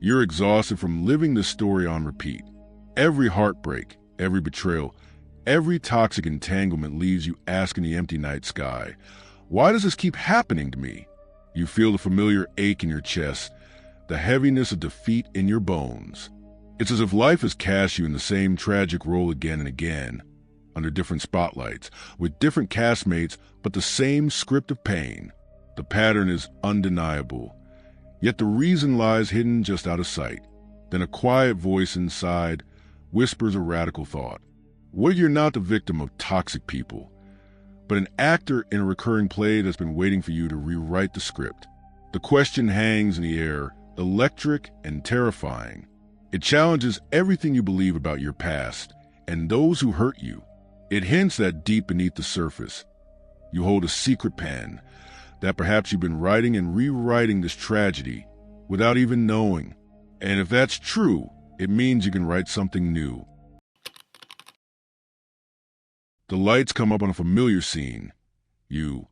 You're exhausted from living this story on repeat. Every heartbreak, every betrayal, every toxic entanglement leaves you asking the empty night sky, why does this keep happening to me? You feel the familiar ache in your chest, the heaviness of defeat in your bones. It's as if life has cast you in the same tragic role again and again, under different spotlights, with different castmates, but the same script of pain. The pattern is undeniable, yet the reason lies hidden just out of sight. Then a quiet voice inside whispers a radical thought. What if you're not the victim of toxic people, but an actor in a recurring play that's been waiting for you to rewrite the script? The question hangs in the air, electric and terrifying. It challenges everything you believe about your past and those who hurt you. It hints that deep beneath the surface, you hold a secret pen, that perhaps you've been writing and rewriting this tragedy without even knowing. And if that's true, it means you can write something new. The lights come up on a familiar scene. You,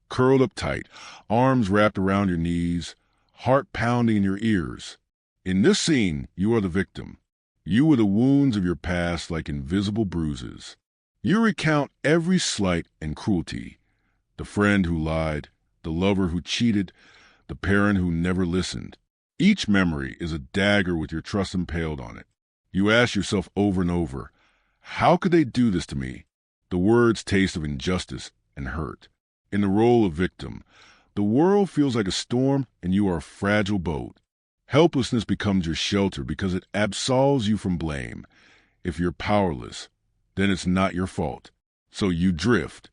curled up tight, arms wrapped around your knees, heart pounding in your ears. In this scene, you are the victim. You are the wounds of your past like invisible bruises. You recount every slight and cruelty. The friend who lied, the lover who cheated, the parent who never listened. Each memory is a dagger with your trust impaled on it. You ask yourself over and over, how could they do this to me? The words taste of injustice and hurt. In the role of victim, the world feels like a storm and you are a fragile boat. Helplessness becomes your shelter because it absolves you from blame. If you're powerless, then it's not your fault. So you drift,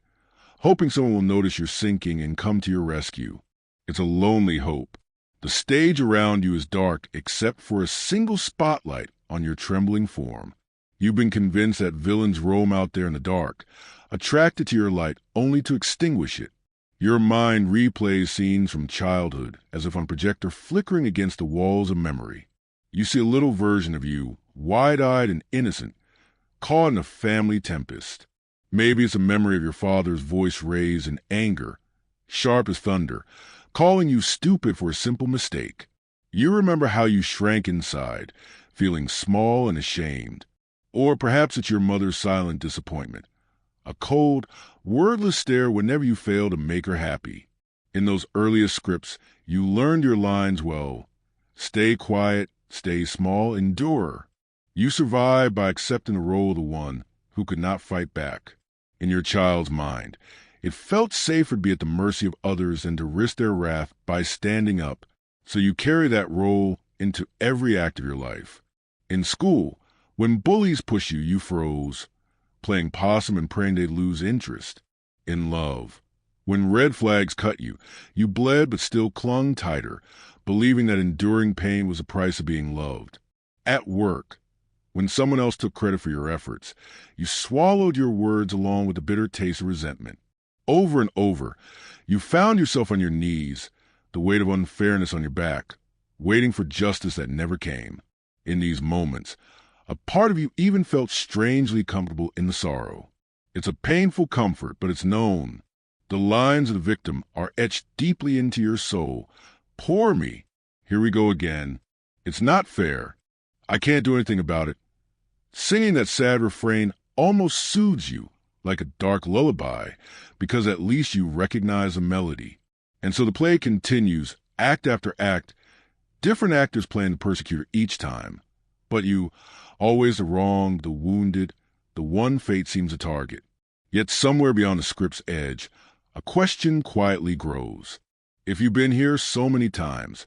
hoping someone will notice you're sinking and come to your rescue. It's a lonely hope. The stage around you is dark except for a single spotlight on your trembling form. You've been convinced that villains roam out there in the dark, attracted to your light only to extinguish it. Your mind replays scenes from childhood as if on a projector flickering against the walls of memory. You see a little version of you, wide-eyed and innocent, caught in a family tempest. Maybe it's a memory of your father's voice raised in anger, sharp as thunder, calling you stupid for a simple mistake. You remember how you shrank inside, feeling small and ashamed. Or perhaps it's your mother's silent disappointment, a cold, wordless stare whenever you fail to make her happy. In those earliest scripts, you learned your lines well. Stay quiet, stay small, endure. You survive by accepting the role of the one who could not fight back. In your child's mind, it felt safer to be at the mercy of others than to risk their wrath by standing up, so you carry that role into every act of your life. In school, when bullies push you, you froze, playing possum and praying they'd lose interest. In love, when red flags cut you, you bled but still clung tighter, believing that enduring pain was the price of being loved. At work, when someone else took credit for your efforts, you swallowed your words along with the bitter taste of resentment. Over and over, you found yourself on your knees, the weight of unfairness on your back, waiting for justice that never came. In these moments, a part of you even felt strangely comfortable in the sorrow. It's a painful comfort, but it's known. The lines of the victim are etched deeply into your soul. Poor me. Here we go again. It's not fair. I can't do anything about it. Singing that sad refrain almost soothes you, like a dark lullaby, because at least you recognize the melody. And so the play continues, act after act, different actors playing the persecutor each time. But you, always the wrong, the wounded, the one fate seems a target. Yet somewhere beyond the script's edge, a question quietly grows. If you've been here so many times,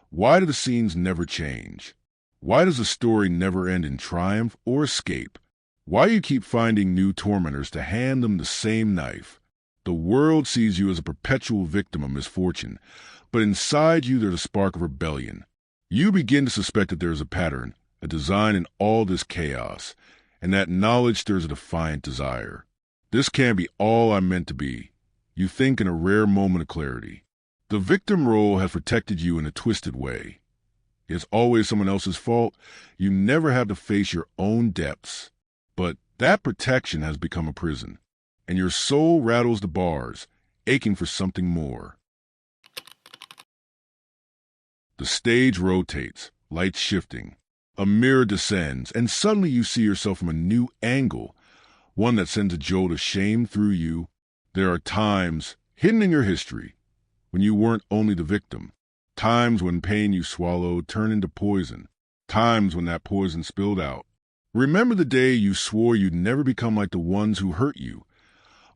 why do the scenes never change? Why does the story never end in triumph or escape? Why do you keep finding new tormentors to hand them the same knife? The world sees you as a perpetual victim of misfortune, but inside you there's a spark of rebellion. You begin to suspect that there is a pattern, a design in all this chaos, and that knowledge stirs a defiant desire. This can't be all I'm meant to be, you think in a rare moment of clarity. The victim role has protected you in a twisted way. It's always someone else's fault. You never have to face your own depths. But that protection has become a prison, and your soul rattles the bars, aching for something more. The stage rotates, lights shifting. A mirror descends, and suddenly you see yourself from a new angle, one that sends a jolt of shame through you. There are times, hidden in your history, when you weren't only the victim. Times when pain you swallowed turned into poison. Times when that poison spilled out. Remember the day you swore you'd never become like the ones who hurt you,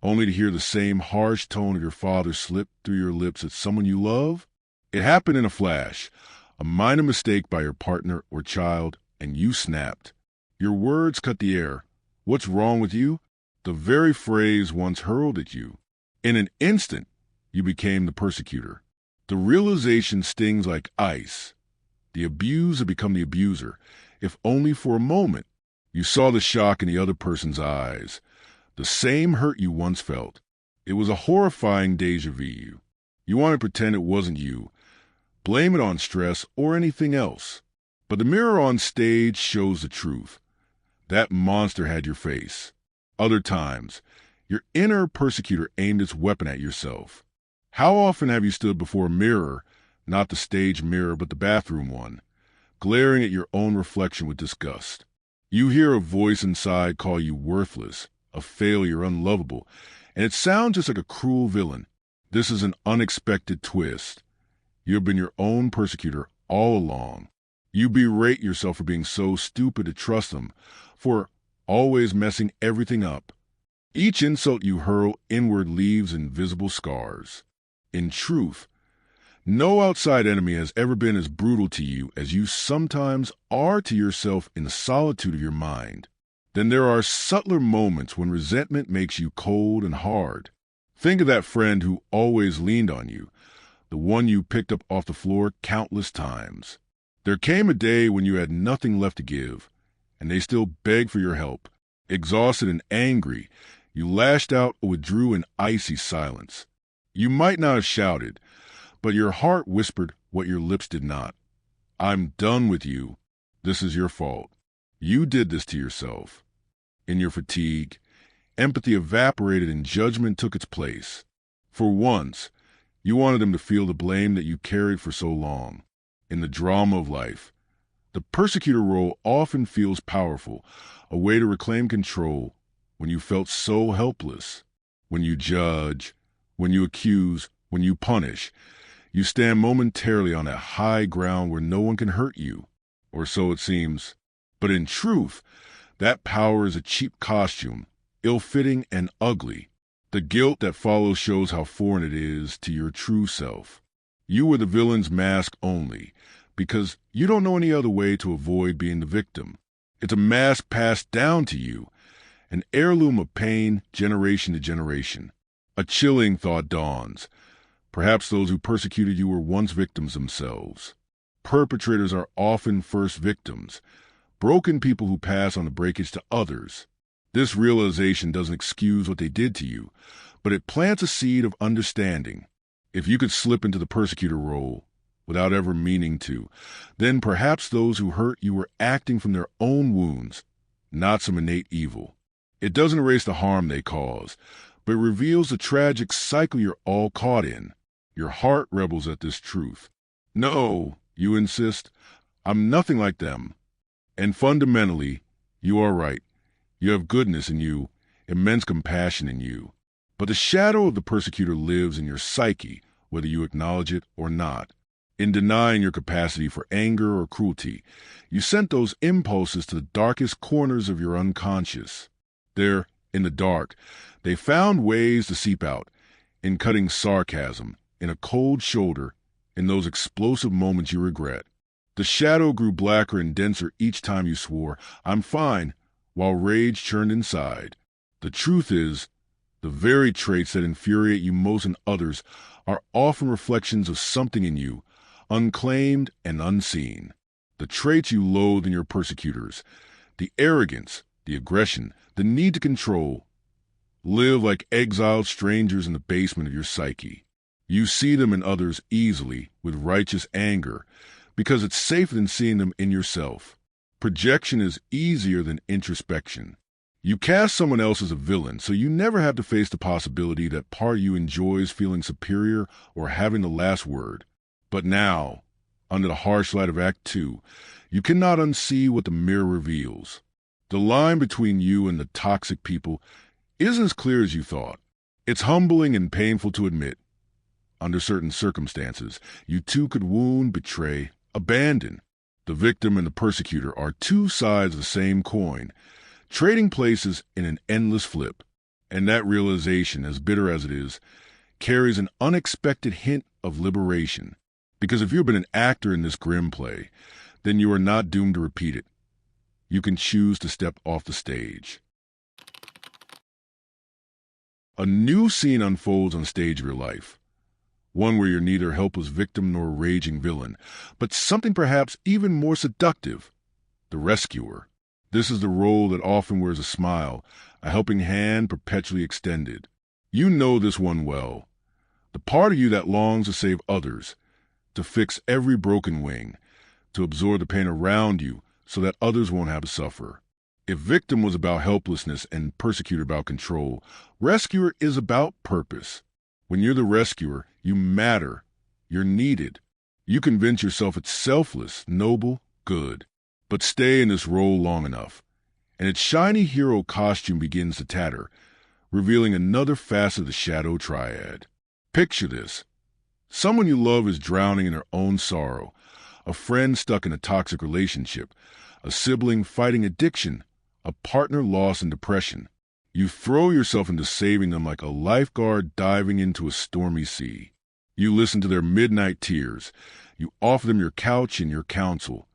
only to hear the same harsh tone of your father slip through your lips at someone you love? It happened in a flash, a minor mistake by your partner or child, and you snapped. Your words cut the air. What's wrong with you? The very phrase once hurled at you. In an instant, you became the persecutor. The realization stings like ice. The abused have become the abuser, if only for a moment. You saw the shock in the other person's eyes, the same hurt you once felt. It was a horrifying déjà vu. You want to pretend it wasn't you, blame it on stress or anything else. But the mirror on stage shows the truth. That monster had your face. Other times, your inner persecutor aimed its weapon at yourself. How often have you stood before a mirror, not the stage mirror but the bathroom one, glaring at your own reflection with disgust? You hear a voice inside call you worthless, a failure, unlovable, and it sounds just like a cruel villain. This is an unexpected twist. You have been your own persecutor all along. You berate yourself for being so stupid to trust them, for always messing everything up. Each insult you hurl inward leaves invisible scars. In truth, no outside enemy has ever been as brutal to you as you sometimes are to yourself in the solitude of your mind. Then there are subtler moments when resentment makes you cold and hard. Think of that friend who always leaned on you, the one you picked up off the floor countless times. There came a day when you had nothing left to give, and they still begged for your help. Exhausted and angry, you lashed out or withdrew in icy silence. You might not have shouted, but your heart whispered what your lips did not. I'm done with you. This is your fault. You did this to yourself. In your fatigue, empathy evaporated and judgment took its place. For once, you wanted them to feel the blame that you carried for so long. In the drama of life, the persecutor role often feels powerful, a way to reclaim control when you felt so helpless. When you judge, when you accuse, when you punish, you stand momentarily on that high ground where no one can hurt you, or so it seems. But in truth, that power is a cheap costume, ill-fitting and ugly. The guilt that follows shows how foreign it is to your true self. You were the villain's mask only, because you don't know any other way to avoid being the victim. It's a mask passed down to you, an heirloom of pain generation to generation. A chilling thought dawns. Perhaps those who persecuted you were once victims themselves. Perpetrators are often first victims, broken people who pass on the breakage to others. This realization doesn't excuse what they did to you, but it plants a seed of understanding. If you could slip into the persecutor role without ever meaning to, then perhaps those who hurt you were acting from their own wounds, not some innate evil. It doesn't erase the harm they cause, but it reveals the tragic cycle you're all caught in. Your heart rebels at this truth. No, you insist, I'm nothing like them. And fundamentally, you are right. You have goodness in you, immense compassion in you. But the shadow of the persecutor lives in your psyche, whether you acknowledge it or not. In denying your capacity for anger or cruelty, you sent those impulses to the darkest corners of your unconscious. There, in the dark, they found ways to seep out, in cutting sarcasm, in a cold shoulder, in those explosive moments you regret. The shadow grew blacker and denser each time you swore, I'm fine, while rage churned inside. The truth is, the very traits that infuriate you most in others are often reflections of something in you, unclaimed and unseen. The traits you loathe in your persecutors, the arrogance, the aggression, the need to control, live like exiled strangers in the basement of your psyche. You see them in others easily, with righteous anger, because it's safer than seeing them in yourself. Projection is easier than introspection. You cast someone else as a villain, so you never have to face the possibility that part of you enjoys feeling superior or having the last word. But now, Under the harsh light of Act 2, you cannot unsee what the mirror reveals. The line between you and the toxic people isn't as clear as you thought. It's humbling and painful to admit. Under certain circumstances, you too could wound, betray, abandon. The victim and the persecutor are two sides of the same coin, trading places in an endless flip. And that realization, as bitter as it is, carries an unexpected hint of liberation. Because if you've been an actor in this grim play, then you are not doomed to repeat it. You can choose to step off the stage. A new scene unfolds on the stage of your life. One where you're neither a helpless victim nor a raging villain, but something perhaps even more seductive, the rescuer. This is the role that often wears a smile, a helping hand perpetually extended. You know this one well. The part of you that longs to save others, to fix every broken wing, to absorb the pain around you so that others won't have to suffer. If victim was about helplessness and persecutor about control, rescuer is about purpose. When you're the rescuer, you matter. You're needed. You convince yourself it's selfless, noble, good. But stay in this role long enough, and its shiny hero costume begins to tatter, revealing another facet of the Shadow Triad. Picture this. Someone you love is drowning in their own sorrow, a friend stuck in a toxic relationship, a sibling fighting addiction, a partner lost in depression. You throw yourself into saving them like a lifeguard diving into a stormy sea. You listen to their midnight tears. You offer them your couch and your counsel.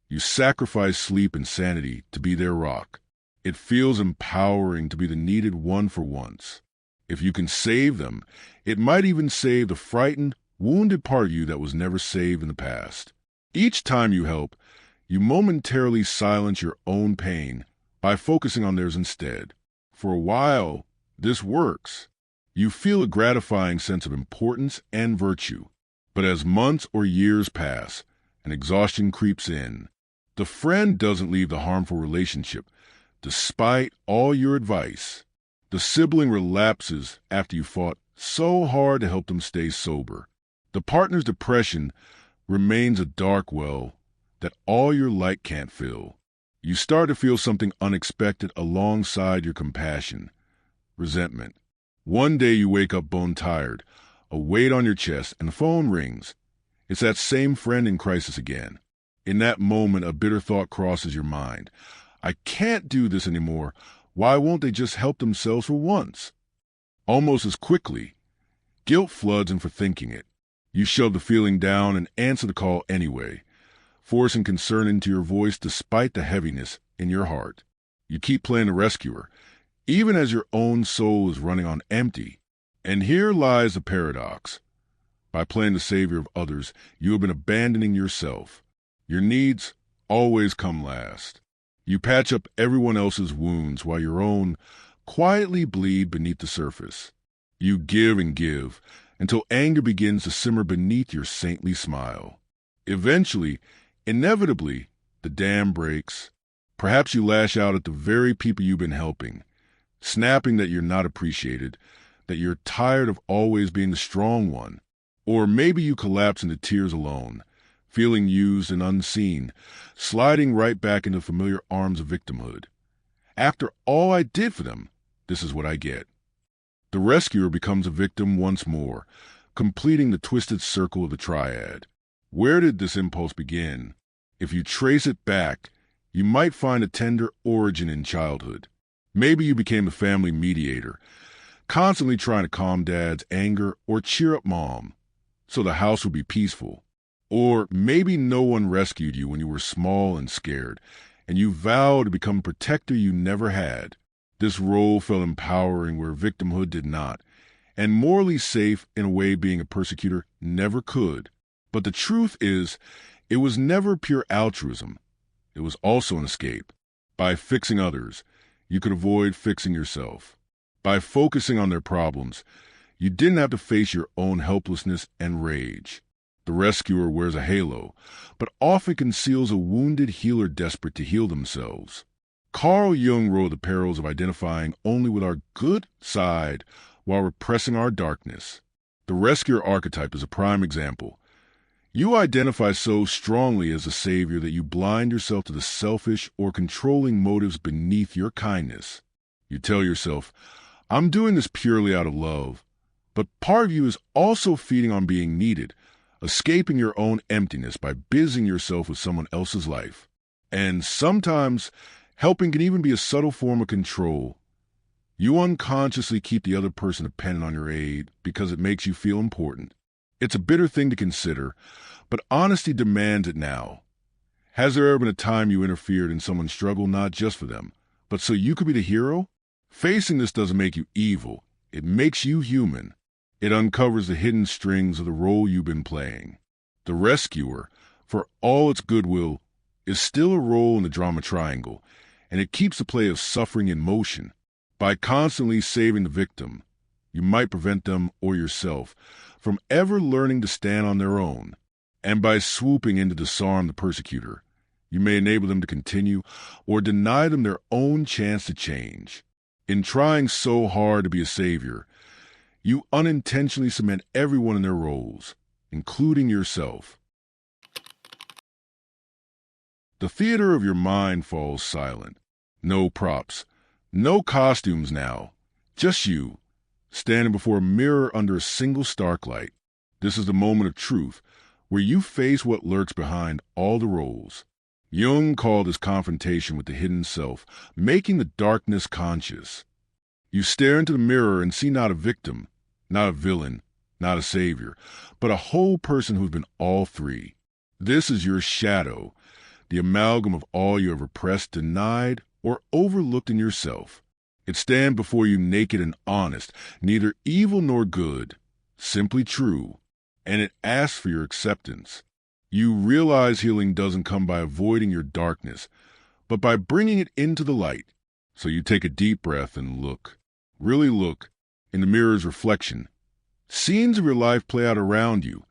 You sacrifice sleep and sanity to be their rock. It feels empowering to be the needed one for once. If you can save them, it might even save the frightened, wounded part of you that was never saved in the past. Each time you help, you momentarily silence your own pain by focusing on theirs instead. For a while, this works. You feel a gratifying sense of importance and virtue. But as months or years pass and exhaustion creeps in, the friend doesn't leave the harmful relationship, despite all your advice. The sibling relapses after you fought so hard to help them stay sober. The partner's depression remains a dark well that all your light can't fill. You start to feel something unexpected alongside your compassion, resentment. One day you wake up bone-tired, a weight on your chest, and the phone rings. It's that same friend in crisis again. In that moment, a bitter thought crosses your mind. I can't do this anymore. Why won't they just help themselves for once? Almost as quickly, guilt floods in for thinking it. You shove the feeling down and answer the call anyway, forcing concern into your voice despite the heaviness in your heart. You keep playing the rescuer, even as your own soul is running on empty. And here lies the paradox. By playing the savior of others, you have been abandoning yourself. Your needs always come last. You patch up everyone else's wounds while your own quietly bleed beneath the surface. You give and give until anger begins to simmer beneath your saintly smile. Eventually, inevitably, the dam breaks. Perhaps you lash out at the very people you've been helping, snapping that you're not appreciated, that you're tired of always being the strong one. Or maybe you collapse into tears alone, feeling used and unseen, sliding right back into familiar arms of victimhood. After all I did for them, this is what I get. The rescuer becomes a victim once more, completing the twisted circle of the triad. Where did this impulse begin? If you trace it back, you might find a tender origin in childhood. Maybe you became a family mediator, constantly trying to calm dad's anger or cheer up mom, so the house would be peaceful. Or maybe no one rescued you when you were small and scared, and you vowed to become a protector you never had. This role felt empowering where victimhood did not, and morally safe in a way being a persecutor never could. But the truth is, it was never pure altruism. It was also an escape. By fixing others, you could avoid fixing yourself. By focusing on their problems, you didn't have to face your own helplessness and rage. The rescuer wears a halo, but often conceals a wounded healer desperate to heal themselves. Carl Jung wrote the perils of identifying only with our good side while repressing our darkness. The rescuer archetype is a prime example. You identify so strongly as a savior that you blind yourself to the selfish or controlling motives beneath your kindness. You tell yourself, I'm doing this purely out of love. But part of you is also feeding on being needed, escaping your own emptiness by busying yourself with someone else's life. And sometimes, helping can even be a subtle form of control. You unconsciously keep the other person dependent on your aid because it makes you feel important. It's a bitter thing to consider, but honesty demands it now. Has there ever been a time you interfered in someone's struggle not just for them, but so you could be the hero? Facing this doesn't make you evil. It makes you human. It uncovers the hidden strings of the role you've been playing. The rescuer, for all its goodwill, is still a role in the drama triangle, and it keeps the play of suffering in motion. By constantly saving the victim, you might prevent them or yourself from ever learning to stand on their own. And by swooping in to disarm the persecutor, you may enable them to continue or deny them their own chance to change. In trying so hard to be a savior, you unintentionally cement everyone in their roles, including yourself. The theater of your mind falls silent. No props, no costumes now, just you, standing before a mirror under a single stark light. This is the moment of truth, where you face what lurks behind all the roles. Jung called this confrontation with the hidden self, making the darkness conscious. You stare into the mirror and see not a victim, not a villain, not a savior, but a whole person who's been all three. This is your shadow, the amalgam of all you have repressed, denied, or overlooked in yourself. It stands before you naked and honest, neither evil nor good, simply true, and it asks for your acceptance. You realize healing doesn't come by avoiding your darkness, but by bringing it into the light. So you take a deep breath and look, really look, in the mirror's reflection. Scenes of your life play out around you,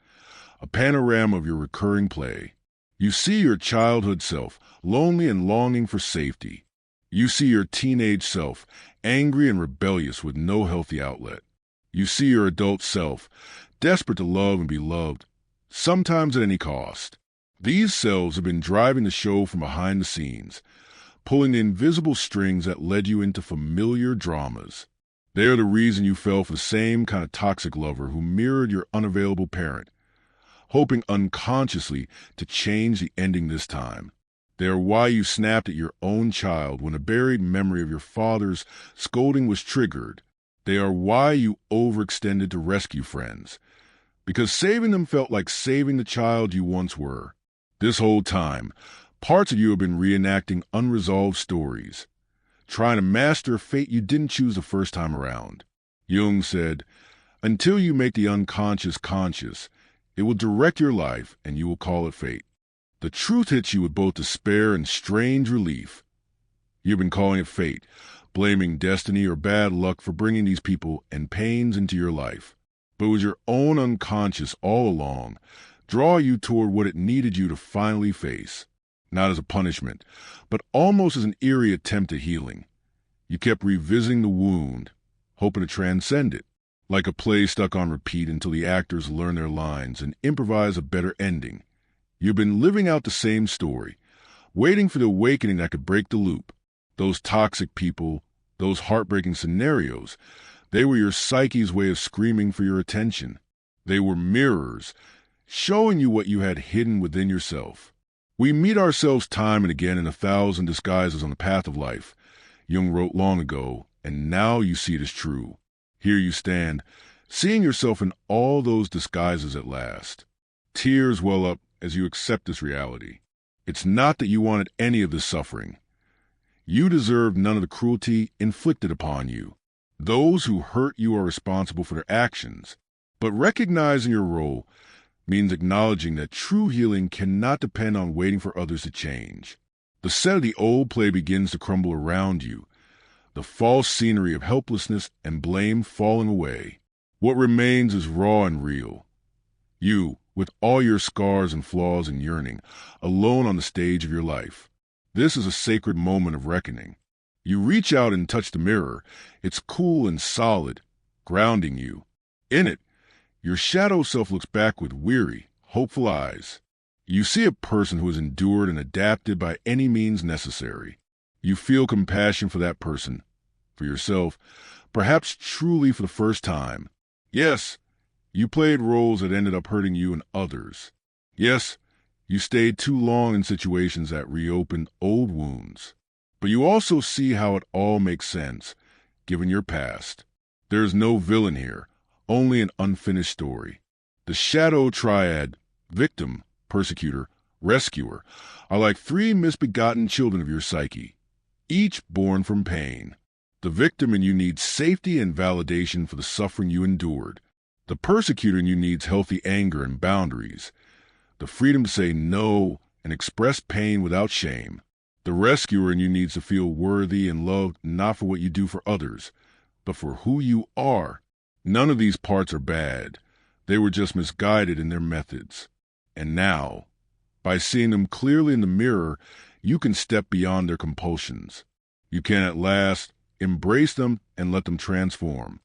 a panorama of your recurring play. You see your childhood self, lonely and longing for safety. You see your teenage self, angry and rebellious with no healthy outlet. You see your adult self, desperate to love and be loved, sometimes at any cost. These selves have been driving the show from behind the scenes, pulling the invisible strings that led you into familiar dramas. They are the reason you fell for the same kind of toxic lover who mirrored your unavailable parent, hoping unconsciously to change the ending this time. They are why you snapped at your own child when a buried memory of your father's scolding was triggered. They are why you overextended to rescue friends, because saving them felt like saving the child you once were. This whole time, parts of you have been reenacting unresolved stories, trying to master a fate you didn't choose the first time around. Jung said, until you make the unconscious conscious, it will direct your life and you will call it fate. The truth hits you with both despair and strange relief. You've been calling it fate, blaming destiny or bad luck for bringing these people and pains into your life. But it was your own unconscious all along, draw you toward what it needed you to finally face. Not as a punishment, but almost as an eerie attempt at healing. You kept revisiting the wound, hoping to transcend it, like a play stuck on repeat until the actors learn their lines and improvise a better ending. You've been living out the same story, waiting for the awakening that could break the loop. Those toxic people, those heartbreaking scenarios, they were your psyche's way of screaming for your attention. They were mirrors, showing you what you had hidden within yourself. We meet ourselves time and again in 1,000 disguises on the path of life, Jung wrote long ago, and now you see it as true. Here you stand, seeing yourself in all those disguises at last. Tears well up as you accept this reality. It's not that you wanted any of this suffering. You deserve none of the cruelty inflicted upon you. Those who hurt you are responsible for their actions, but recognizing your role means acknowledging that true healing cannot depend on waiting for others to change. The set of the old play begins to crumble around you, the false scenery of helplessness and blame falling away. What remains is raw and real. You, with all your scars and flaws and yearning, alone on the stage of your life. This is a sacred moment of reckoning. You reach out and touch the mirror. It's cool and solid, grounding you. In it, your shadow self looks back with weary, hopeful eyes. You see a person who has endured and adapted by any means necessary. You feel compassion for that person, for yourself, perhaps truly for the first time. Yes, you played roles that ended up hurting you and others. Yes, you stayed too long in situations that reopened old wounds. But you also see how it all makes sense, given your past. There is no villain here, only an unfinished story. The Shadow Triad, victim, persecutor, rescuer, are like three misbegotten children of your psyche, each born from pain. The victim in you needs safety and validation for the suffering you endured. The persecutor in you needs healthy anger and boundaries, the freedom to say no and express pain without shame. The rescuer in you needs to feel worthy and loved not for what you do for others, but for who you are. None of these parts are bad. They were just misguided in their methods. And now, by seeing them clearly in the mirror, you can step beyond their compulsions. You can at last embrace them and let them transform.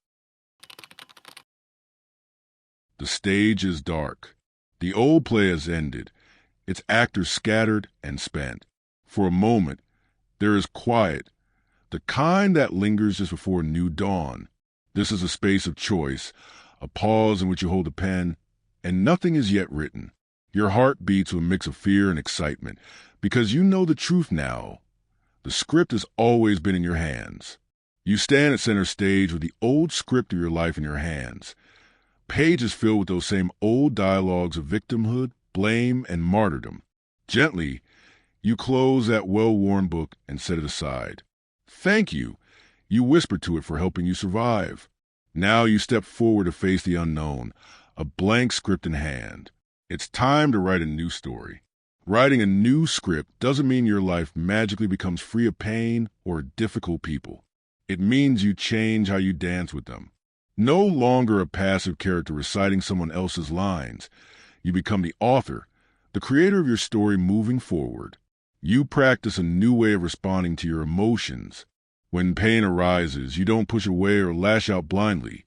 The stage is dark. The old play has ended, its actors scattered and spent. For a moment, there is quiet, the kind that lingers just before new dawn. This is a space of choice, a pause in which you hold a pen, and nothing is yet written. Your heart beats with a mix of fear and excitement, because you know the truth now. The script has always been in your hands. You stand at center stage with the old script of your life in your hands. Pages filled with those same old dialogues of victimhood, blame, and martyrdom. Gently, you close that well-worn book and set it aside. Thank you, you whisper to it for helping you survive. Now you step forward to face the unknown, a blank script in hand. It's time to write a new story. Writing a new script doesn't mean your life magically becomes free of pain or difficult people. It means you change how you dance with them. No longer a passive character reciting someone else's lines. You become the author, the creator of your story moving forward. You practice a new way of responding to your emotions. When pain arises, you don't push away or lash out blindly.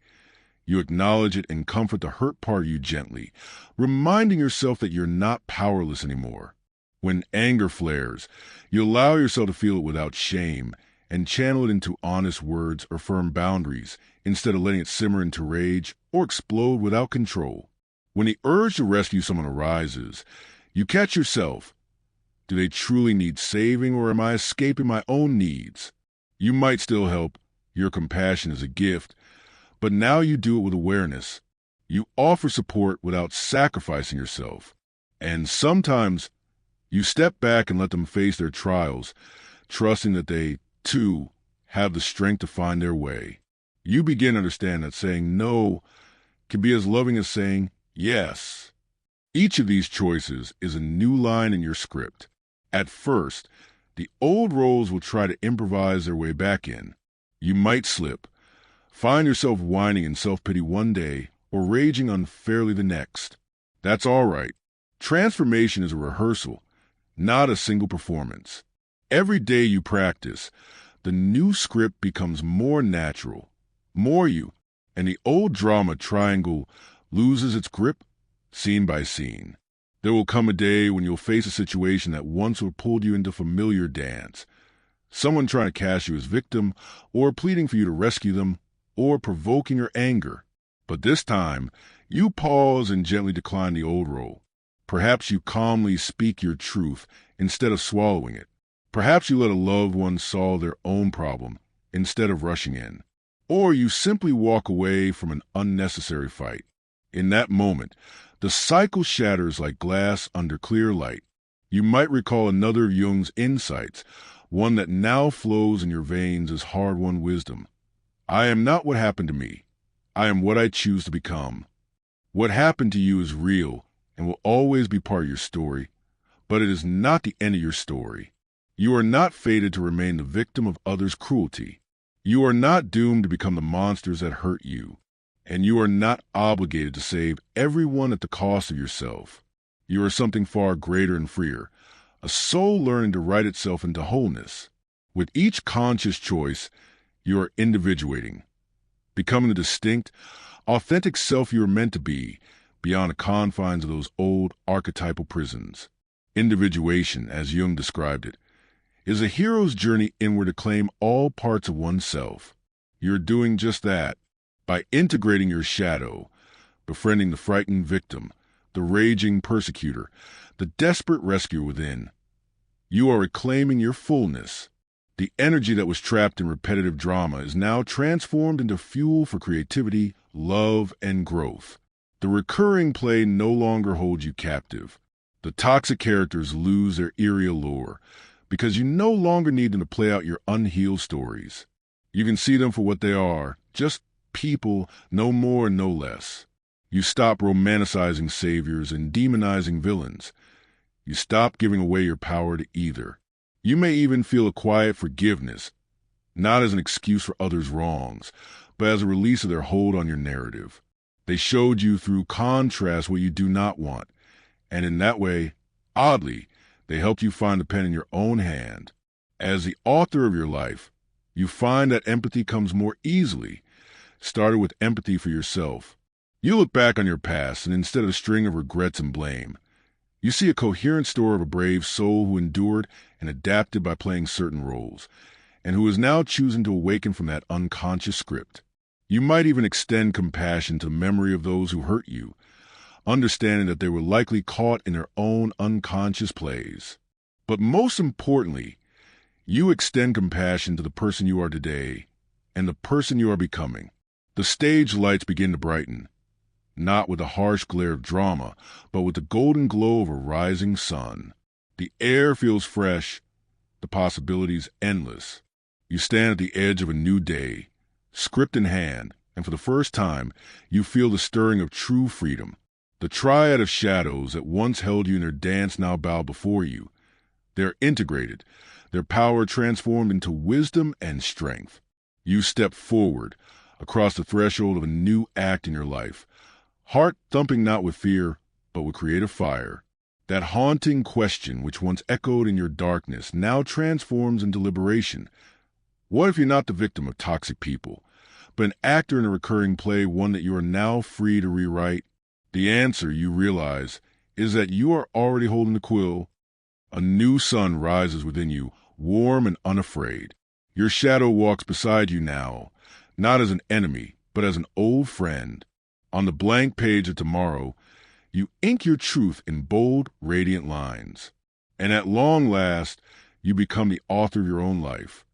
You acknowledge it and comfort the hurt part of you gently, reminding yourself that you're not powerless anymore. When anger flares, you allow yourself to feel it without shame and channel it into honest words or firm boundaries instead of letting it simmer into rage or explode without control. When the urge to rescue someone arises, you catch yourself. Do they truly need saving, or am I escaping my own needs? You might still help. Your compassion is a gift. But now you do it with awareness. You offer support without sacrificing yourself. And sometimes you step back and let them face their trials, trusting that they, too, have the strength to find their way. You begin to understand that saying no can be as loving as saying yes. Each of these choices is a new line in your script. At first, the old roles will try to improvise their way back in. You might slip, find yourself whining in self-pity one day or raging unfairly the next. That's all right. Transformation is a rehearsal, not a single performance. Every day you practice, the new script becomes more natural, more you, and the old drama triangle loses its grip, scene by scene. There will come a day when you'll face a situation that once would pulled you into familiar dance. Someone trying to cast you as victim, or pleading for you to rescue them, or provoking your anger. But this time, you pause and gently decline the old role. Perhaps you calmly speak your truth instead of swallowing it. Perhaps you let a loved one solve their own problem instead of rushing in. Or you simply walk away from an unnecessary fight. In that moment, the cycle shatters like glass under clear light. You might recall another of Jung's insights, one that now flows in your veins as hard-won wisdom. I am not what happened to me. I am what I choose to become. What happened to you is real and will always be part of your story, but it is not the end of your story. You are not fated to remain the victim of others' cruelty. You are not doomed to become the monsters that hurt you, and you are not obligated to save everyone at the cost of yourself. You are something far greater and freer, a soul learning to write itself into wholeness. With each conscious choice, you are individuating, becoming the distinct, authentic self you are meant to be, beyond the confines of those old archetypal prisons. Individuation, as Jung described it, is a hero's journey inward to claim all parts of oneself. You're doing just that by integrating your shadow, befriending the frightened victim, the raging persecutor, the desperate rescuer within. You are reclaiming your fullness. The energy that was trapped in repetitive drama is now transformed into fuel for creativity, love, and growth. The recurring play no longer holds you captive. The toxic characters lose their eerie allure because you no longer need them to play out your unhealed stories. You can see them for what they are, just people, no more and no less. You stop romanticizing saviors and demonizing villains. You stop giving away your power to either. You may even feel a quiet forgiveness, not as an excuse for others' wrongs, but as a release of their hold on your narrative. They showed you through contrast what you do not want, and in that way, oddly, they helped you find the pen in your own hand. As the author of your life, you find that empathy comes more easily. Started with empathy for yourself. You look back on your past, and instead of a string of regrets and blame, you see a coherent story of a brave soul who endured and adapted by playing certain roles, and who is now choosing to awaken from that unconscious script. You might even extend compassion to the memory of those who hurt you, understanding that they were likely caught in their own unconscious plays. But most importantly, you extend compassion to the person you are today and the person you are becoming. The stage lights begin to brighten, not with the harsh glare of drama, but with the golden glow of a rising sun. The air feels fresh, the possibilities endless. You stand at the edge of a new day, script in hand, and for the first time, you feel the stirring of true freedom. The triad of shadows that once held you in their dance now bow before you. They're integrated, their power transformed into wisdom and strength. You step forward, across the threshold of a new act in your life, heart thumping not with fear, but with creative fire. That haunting question which once echoed in your darkness now transforms into liberation. What if you're not the victim of toxic people, but an actor in a recurring play, one that you are now free to rewrite? The answer, you realize, is that you are already holding the quill. A new sun rises within you, warm and unafraid. Your shadow walks beside you now, not as an enemy, but as an old friend. On the blank page of tomorrow, you ink your truth in bold, radiant lines. And at long last, you become the author of your own life.